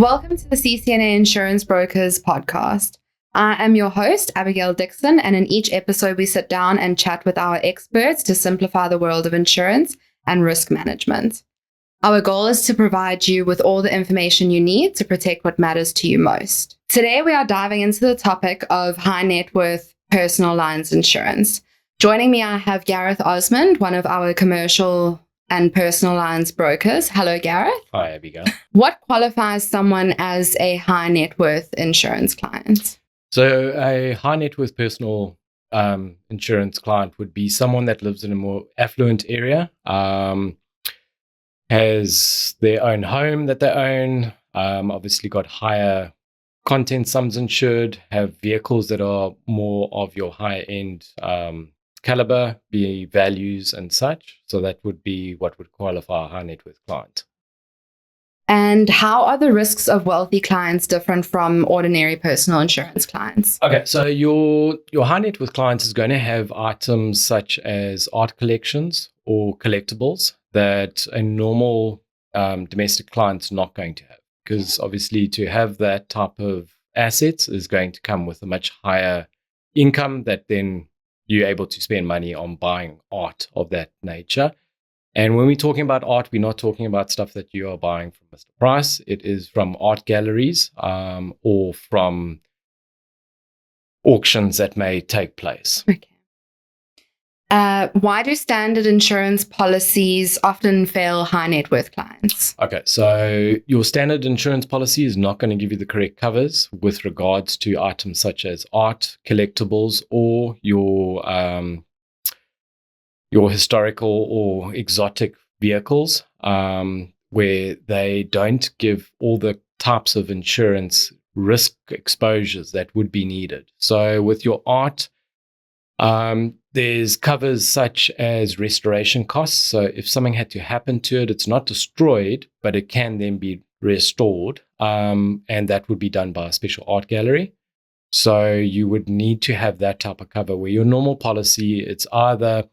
Welcome to the CC&A Insurance Brokers podcast. I am your host, Abigale Dixon, and in each episode we sit down and chat with our experts to simplify the world of insurance and risk management. Our goal is to provide you with all the information you need to protect what matters to you most. Today we are diving into the topic of high net worth personal lines insurance. Joining me, I have Gareth Osmond, one of our commercial and personal lines brokers. Hello, Gareth. Hi, Abigail. What qualifies someone as a high net worth insurance client? So a high net worth personal insurance client would be someone that lives in a more affluent area, has their own home that they own, obviously got higher content sums insured, have vehicles that are more of your high-end caliber, be values and such. So that would be what would qualify a high net worth client. And how are the risks of wealthy clients different from ordinary personal insurance clients? Okay, so your high net worth client is going to have items such as art collections or collectibles that a normal domestic client's not going to have, because obviously to have that type of assets is going to come with a much higher income that then you're able to spend money on buying art of that nature. And when we're talking about art, we're not talking about stuff that you are buying from Mr. Price. It is from art galleries or from auctions that may take place. Okay. Why do standard insurance policies often fail high net worth clients? Okay, so your standard insurance policy is not going to give you the correct covers with regards to items such as art, collectibles, or your historical or exotic vehicles, where they don't give all the types of insurance risk exposures that would be needed. So with your art, there's covers such as restoration costs. So if something had to happen to it, it's not destroyed, but it can then be restored, and that would be done by a special art gallery. So you would need to have that type of cover, where your normal policy, it's either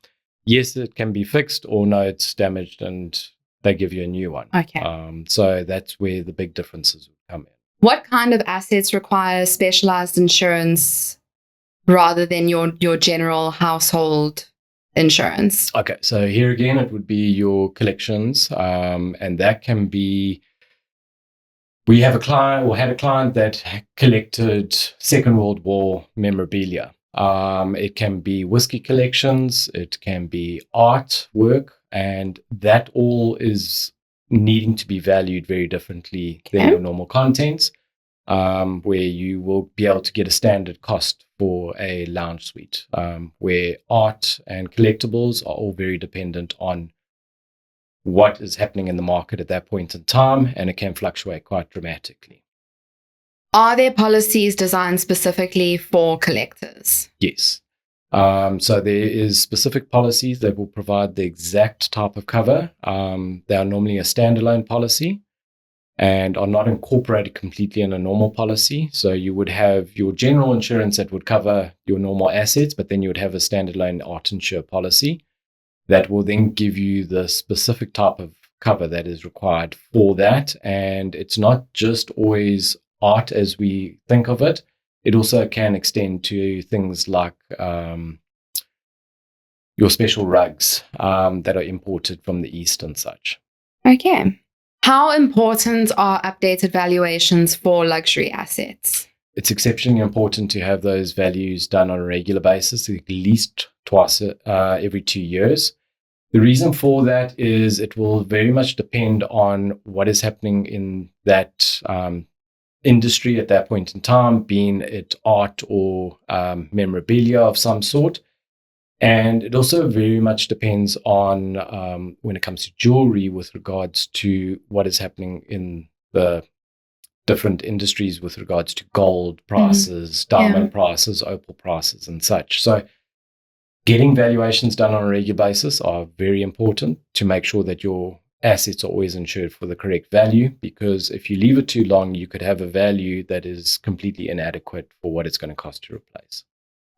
yes, it can be fixed, or no, it's damaged and they give you a new one. Okay. So that's where the big differences would come in. What kind of assets require specialized insurance rather than your general household insurance? Okay, so here again, it would be your collections, and that can be. We have a client, or had a client that collected Second World War memorabilia. It can be whiskey collections, it can be artwork, and that all is needing to be valued very differently than your normal contents, where you will be able to get a standard cost for a lounge suite, where art and collectibles are all very dependent on what is happening in the market at that point in time, and it can fluctuate quite dramatically. Are there policies designed specifically for collectors? Yes. So there is specific policies that will provide the exact type of cover. They are normally a standalone policy and are not incorporated completely in a normal policy. So you would have your general insurance that would cover your normal assets, but then you would have a standalone art insure policy that will then give you the specific type of cover that is required for that. And it's not just always art as we think of it. It also can extend to things like your special rugs that are imported from the East and such. Okay. How important are updated valuations for luxury assets? It's exceptionally important to have those values done on a regular basis, at least twice every 2 years. The reason for that is it will very much depend on what is happening in that industry at that point in time, being it art or memorabilia of some sort. And it also very much depends on when it comes to jewelry with regards to what is happening in the different industries with regards to gold prices, diamond prices, opal prices and such. So getting valuations done on a regular basis are very important to make sure that your assets are always insured for the correct value, because if you leave it too long, you could have a value that is completely inadequate for what it's going to cost to replace.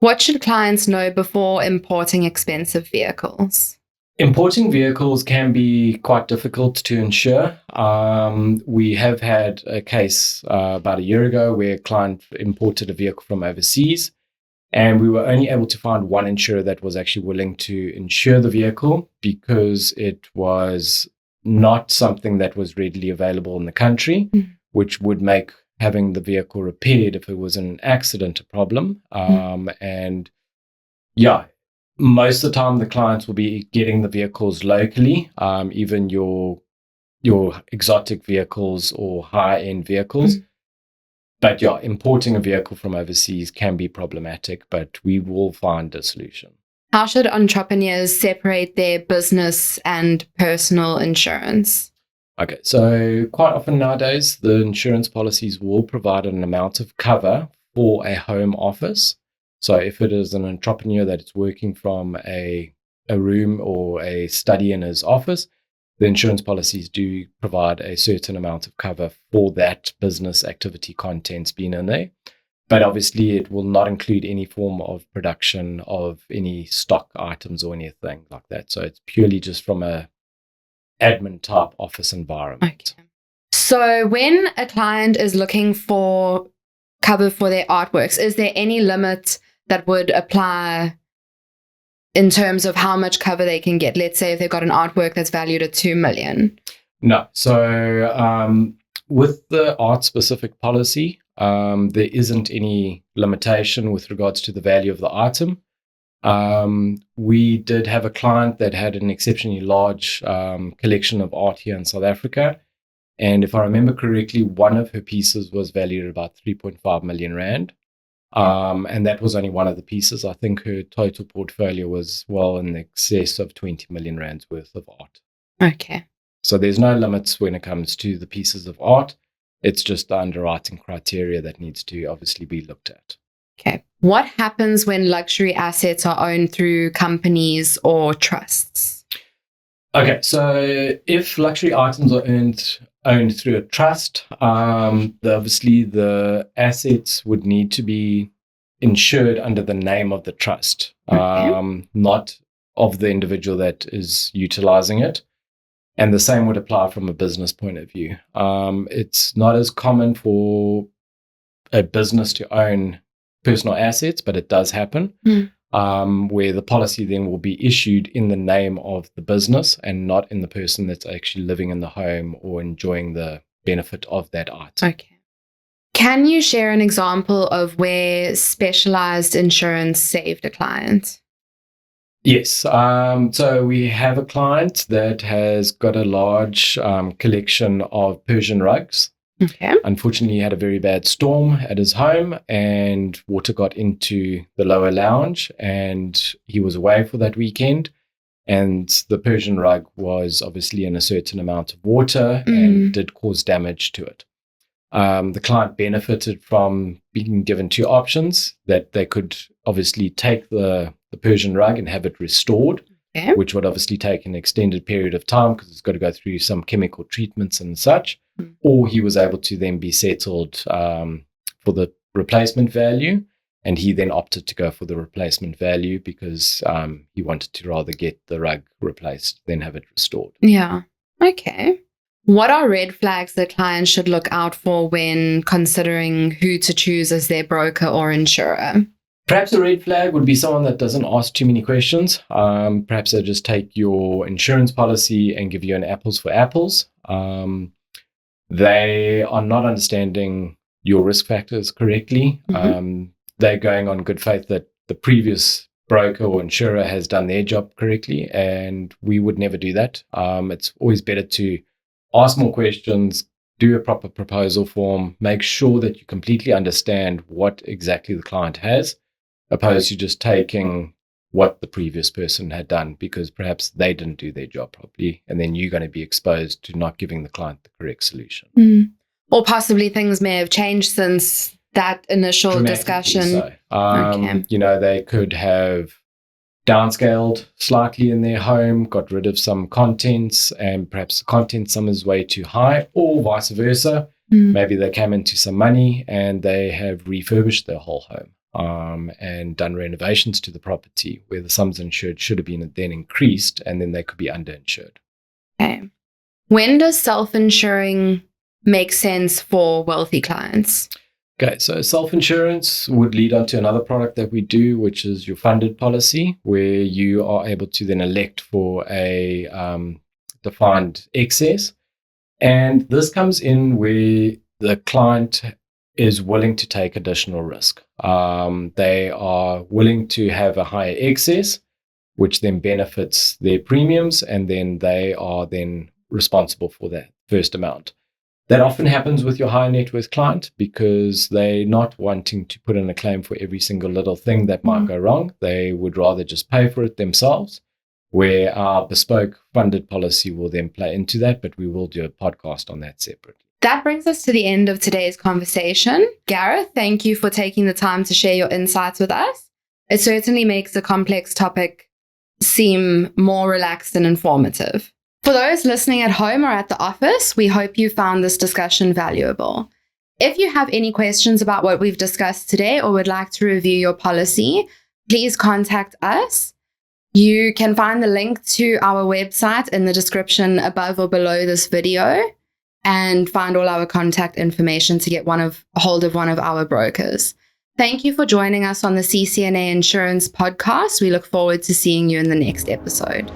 What should clients know before importing expensive vehicles? Importing vehicles can be quite difficult to insure. We have had a case about a year ago where a client imported a vehicle from overseas, and we were only able to find one insurer that was actually willing to insure the vehicle because it was not something that was readily available in the country, which would make having the vehicle repaired if it was an accident a problem. And yeah, most of the time the clients will be getting the vehicles locally, even your exotic vehicles or high-end vehicles. But yeah, importing a vehicle from overseas can be problematic, but we will find a solution. How should entrepreneurs separate their business and personal insurance? Okay, so quite often nowadays, the insurance policies will provide an amount of cover for a home office. So if it is an entrepreneur that is working from a room or a study in his office, the insurance policies do provide a certain amount of cover for that business activity contents being in there. But obviously, it will not include any form of production of any stock items or anything like that. So it's purely just from a admin type office environment. Okay. So when a client is looking for cover for their artworks, is there any limit that would apply in terms of how much cover they can get? Let's say if they've got an artwork that's valued at 2 million. No. So with the art specific policy, there isn't any limitation with regards to the value of the item. We did have a client that had an exceptionally large collection of art here in South Africa. And if I remember correctly, one of her pieces was valued at about 3.5 million rand. And that was only one of the pieces. I think her total portfolio was well in excess of 20 million rands worth of art. Okay. So there's no limits when it comes to the pieces of art. It's just the underwriting criteria that needs to obviously be looked at. Okay. What happens when luxury assets are owned through companies or trusts? Okay, so if luxury items are owned through a trust, obviously the assets would need to be insured under the name of the trust, not of the individual that is utilizing it. And the same would apply from a business point of view. It's not as common for a business to own personal assets, but it does happen. Where the policy then will be issued in the name of the business and not in the person that's actually living in the home or enjoying the benefit of that item. Okay. Can you share an example of where specialized insurance saved a client? Yes. So we have a client that has got a large collection of Persian rugs. Okay. Unfortunately, he had a very bad storm at his home and water got into the lower lounge and he was away for that weekend. And the Persian rug was obviously in a certain amount of water and did cause damage to it. The client benefited from being given two options, that they could obviously take the Persian rug and have it restored, which would obviously take an extended period of time because it's got to go through some chemical treatments and such. Or he was able to then be settled for the replacement value. And he then opted to go for the replacement value because he wanted to rather get the rug replaced than have it restored. Yeah. Okay. What are red flags that clients should look out for when considering who to choose as their broker or insurer? Perhaps a red flag would be someone that doesn't ask too many questions. Perhaps they just take your insurance policy and give you an apples for apples. They are not understanding your risk factors correctly. They're going on good faith that the previous broker or insurer has done their job correctly, and we would never do that. It's always better to ask more questions, do a proper proposal form, make sure that you completely understand what exactly the client has, opposed to just taking what the previous person had done because perhaps they didn't do their job properly, and then you're going to be exposed to not giving the client the correct solution. Or possibly things may have changed since that initial discussion. So. They could have downscaled slightly in their home, got rid of some contents, and perhaps the content sum is way too high, or vice versa. Maybe they came into some money and they have refurbished their whole home. and done renovations to the property where the sums insured should have been then increased, and then they could be underinsured. Okay. When does self-insuring make sense for wealthy clients? Okay, so self-insurance would lead on to another product that we do, which is your funded policy, where you are able to then elect for a defined excess. And this comes in where the client is willing to take additional risk. They are willing to have a higher excess, which then benefits their premiums, and then they are then responsible for that first amount. That often happens with your high net worth client because they're not wanting to put in a claim for every single little thing that might go wrong. They would rather just pay for it themselves, where our bespoke funded policy will then play into that, but we will do a podcast on that separately. That brings us to the end of today's conversation. Gareth, thank you for taking the time to share your insights with us. It certainly makes a complex topic seem more relaxed and informative. For those listening at home or at the office, we hope you found this discussion valuable. If you have any questions about what we've discussed today or would like to review your policy, please contact us. You can find the link to our website in the description above or below this video and find all our contact information to get a hold of one of our brokers. Thank you for joining us on the CC&A Insurance podcast. We look forward to seeing you in the next episode.